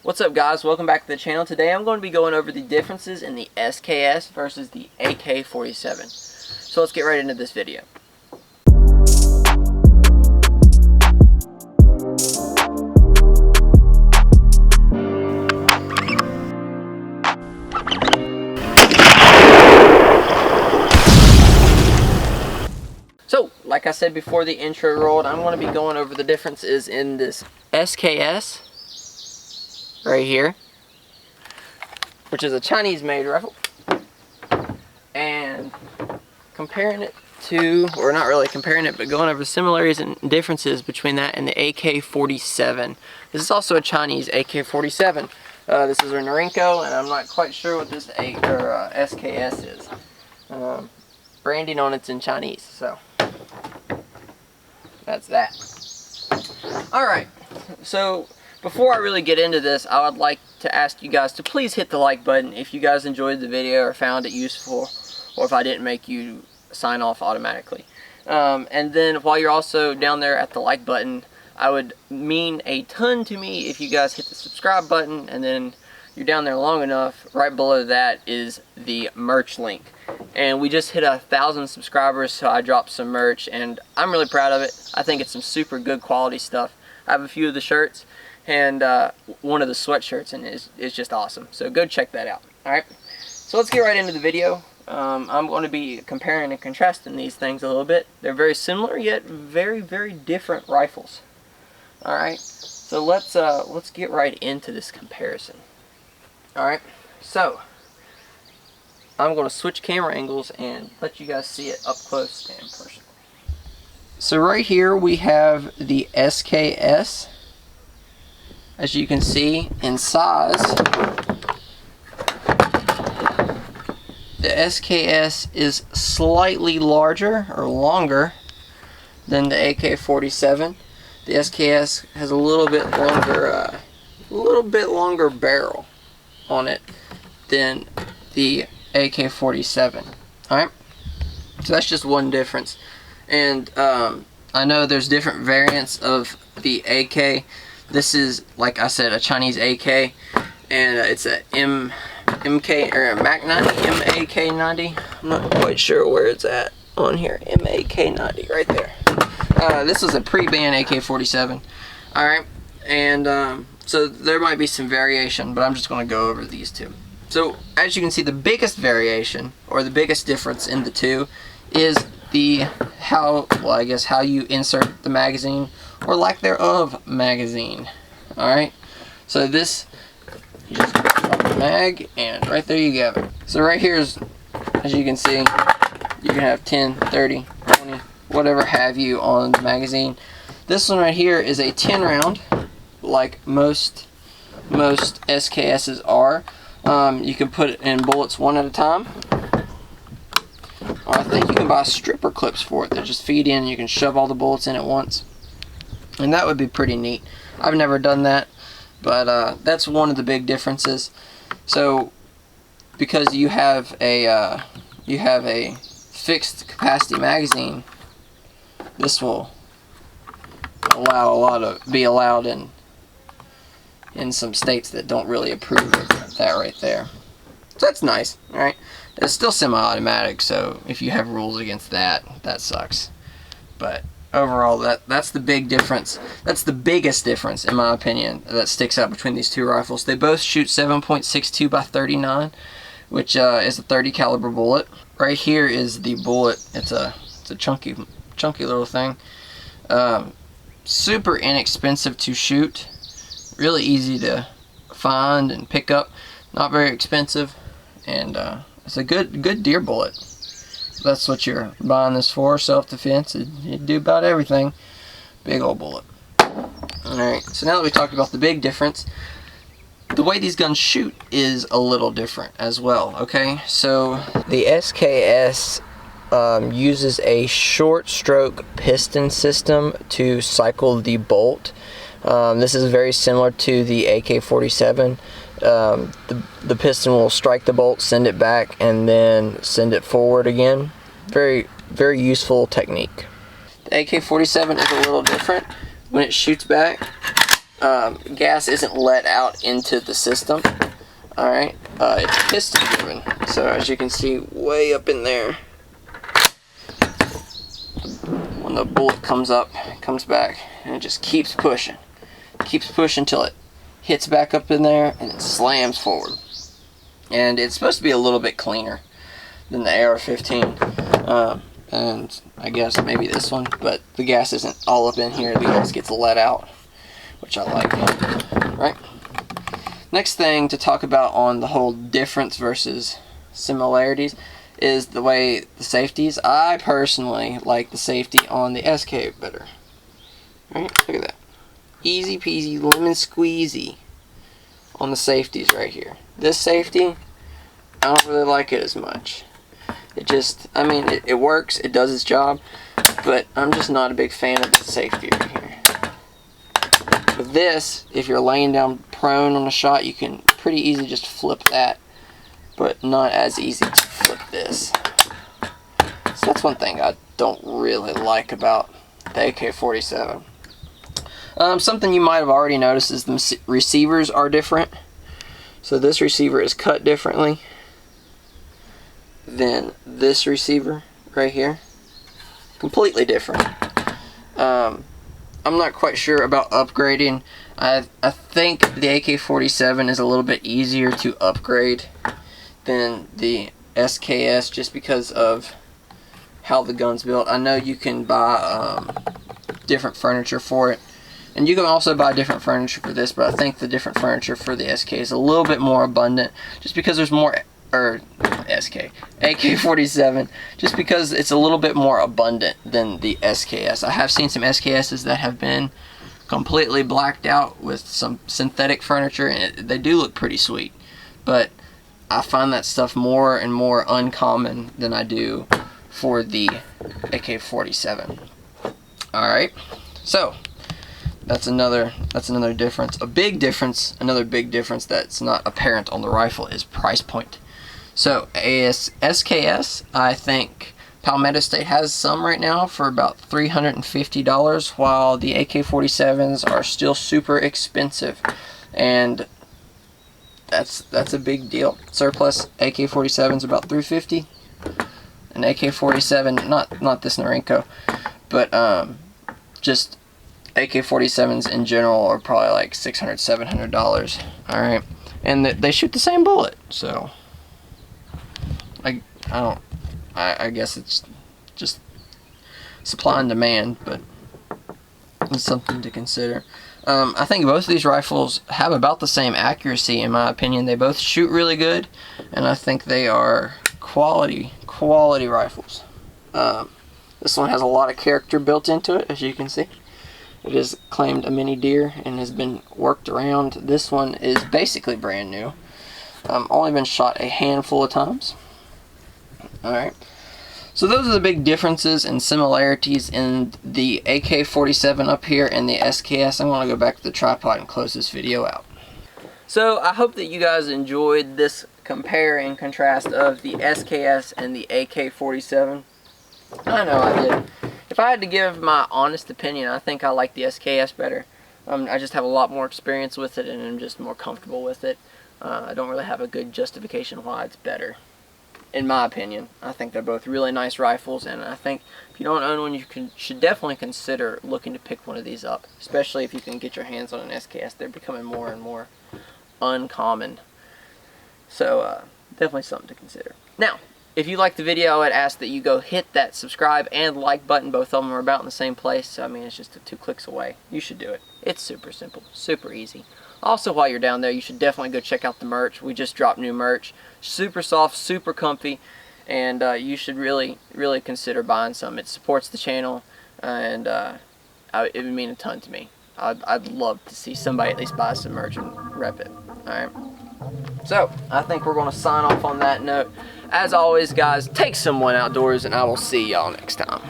What's up, guys? Welcome back to the channel. Today I'm going to be going over the differences in the SKS versus the AK47. So let's get right into this video. So, like I said before the intro rolled, I'm going to be going over the differences in this SKS right here, which is a Chinese made rifle, and comparing it to, or not really comparing it, but going over the similarities and differences between that and the AK47. This is also a Chinese AK47. This is a Norinco, and I'm not quite sure what this SKS is. Branding on it's in Chinese, so that's that. Alright, so before I really get into this, I would like to ask you guys to please hit the like button if you guys enjoyed the video or found it useful, or if I didn't make you sign off automatically. And then while you're also down there at the like button, I would mean a ton to me if you guys hit the subscribe button, and then you're down there long enough, right below that is the merch link. And we just hit 1,000 subscribers, so I dropped some merch, and I'm really proud of it. I think it's some super good quality stuff. I have a few of the shirts, and one of the sweatshirts, and it's just awesome. So go check that out. Alright, so let's get right into the video. I'm going to be comparing and contrasting these things a little bit. They're very similar, yet very, very different rifles. Alright, so let's get right into this comparison. Alright, so I'm going to switch camera angles and let you guys see it up close and personal. So right here we have the SKS. As you can see, in size, the SKS is slightly larger or longer than the AK47. The SKS has a little bit longer barrel on it than the AK47. Alright, so that's just one difference. And I know there's different variants of the AK. This is, like I said, a Chinese AK, and it's a MK or a Mac 90, MAK90. I'm not quite sure where it's at on here. MAK90 right there. This was a pre-ban AK47. Alright, and so there might be some variation, but I'm just going to go over these two. So as you can see, the biggest variation, or the biggest difference in the two, is how you insert the magazine, or lack thereof magazine. Alright, so this, you just drop the mag, and right there you have it. So right here is, as you can see, you can have 10, 30, 20, whatever have you on the magazine. This one right here is a 10 round, like most SKS's are. You can put it in bullets one at a time, or I think you can buy stripper clips for it that just feed in and you can shove all the bullets in at once, and that would be pretty neat. I've never done that, but that's one of the big differences. So because you have a fixed capacity magazine, this will be allowed in some states that don't really approve of that right there. So that's nice. Alright, it's still semi-automatic, so if you have rules against that, that sucks. But overall, that's the big difference. That's the biggest difference, in my opinion, that sticks out between these two rifles. They both shoot 7.62 by 39, which is a 30 caliber bullet. Right here is the bullet. It's a chunky little thing. Super inexpensive to shoot. Really easy to find and pick up. Not very expensive, and it's a good deer bullet. That's what you're buying this for, self-defense. You do about everything. Big old bullet. Alright, so now that we talked about the big difference, the way these guns shoot is a little different as well, okay? So the SKS uses a short stroke piston system to cycle the bolt. This is very similar to the AK-47. The piston will strike the bolt, send it back, and then send it forward again. Very, very useful technique. The AK-47 is a little different. When it shoots back, gas isn't let out into the system. Alright, it's piston driven. So as you can see, way up in there, when the bullet comes up, it comes back, and it just keeps pushing. Keeps pushing until it hits back up in there, and it slams forward. And it's supposed to be a little bit cleaner than the AR-15. And I guess maybe this one, but the gas isn't all up in here. The gas gets let out, which I like. Right? Next thing to talk about on the whole difference versus similarities is the way the safeties. I personally like the safety on the SK better. Right? Look at that. Easy peasy lemon squeezy on the safeties right here. This safety, I don't really like it as much. It just, I mean, it works, it does its job, but I'm just not a big fan of the safety right here. With this, if you're laying down prone on a shot, you can pretty easily just flip that, but not as easy to flip this. So that's one thing I don't really like about the AK47. Something you might have already noticed is the receivers are different. So this receiver is cut differently than this receiver right here. Completely different. I'm not quite sure about upgrading. I think the AK-47 is a little bit easier to upgrade than the SKS just because of how the gun's built. I know you can buy different furniture for it, and you can also buy different furniture for this, but I think the different furniture for the SK is a little bit more abundant just because there's more, or AK-47, just because it's a little bit more abundant than the SKS. I have seen some SKSs that have been completely blacked out with some synthetic furniture, and they do look pretty sweet, but I find that stuff more and more uncommon than I do for the AK-47. Alright, so that's another difference. Another big difference that's not apparent on the rifle is price point. So SKS, I think Palmetto State has some right now for about $350, while the AK-47s are still super expensive, and that's a big deal. Surplus AK-47 is about $350. An AK-47, not this Norinco, but just AK-47s in general are probably like $600, $700. All right, and they shoot the same bullet, so I guess it's just supply and demand, but it's something to consider. I think both of these rifles have about the same accuracy, in my opinion. They both shoot really good, and I think they are quality rifles. This one has a lot of character built into it, as you can see. It is claimed a mini deer and has been worked around. This one is basically brand new. Only been shot a handful of times. Alright, so those are the big differences and similarities in the AK-47 up here and the SKS. I'm going to go back to the tripod and close this video out. So I hope that you guys enjoyed this compare and contrast of the SKS and the AK-47. I know I did. If I had to give my honest opinion, I think I like the SKS better. I just have a lot more experience with it, and I'm just more comfortable with it. I don't really have a good justification why it's better, in my opinion. I think they're both really nice rifles, and I think if you don't own one, you should definitely consider looking to pick one of these up, especially if you can get your hands on an SKS. They're becoming more and more uncommon, so definitely something to consider. Now, if you liked the video, I would ask that you go hit that subscribe and like button. Both of them are about in the same place, so I mean, it's just 2 clicks away. You should do it. It's super simple, super easy. Also, while you're down there, you should definitely go check out the merch. We just dropped new merch. Super soft, super comfy, and you should really consider buying some. It supports the channel, and it would mean a ton to me. I'd love to see somebody at least buy some merch and rep it. Alright, so I think we're going to sign off on that note. As always, guys, take someone outdoors, and I will see y'all next time.